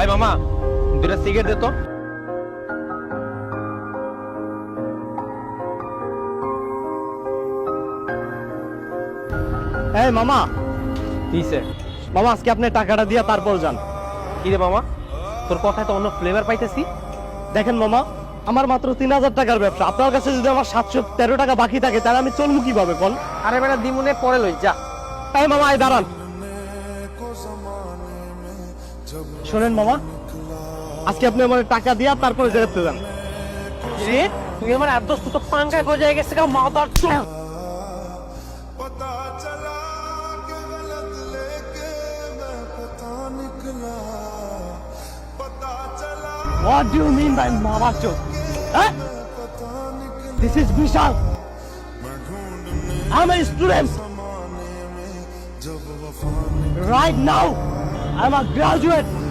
ভাই মামা দুটা সিগারেট দে তো। এই মামা, দিছে। মামা আজকে আপনি টাকাটা দিয়ে তারপর যান। কি রে মামা, তোর কথায় তো অন্য ফ্লেভার পাইতেছি। দেখেন মামা, আমার মাত্র 3000 টাকার ব্যবসা, আপনার কাছে যদি আমার 713 টাকা বাকি থাকে তাহলে আমি চলবো কিভাবে কোন? আরে বেটা দিমুনে পরে লই যা। এই মামা, এই দাঁড়ান। শোনেন মামা, আজকে আপনি আমার টাকা দিয়ে তারপরে যেতে যান। রে তুই আমার এত তো পাঙ্গায় গজায় গেছে কা মাদার চোদ। पता चला कि गलत लेके मैं पता निकला पता चला What do you mean by মামা চোদ? হ্যাঁ? पता निकला This is Vishal. मैं ढूंढने I'm a student. जमाने में जब वफा Right now, I'm a graduate.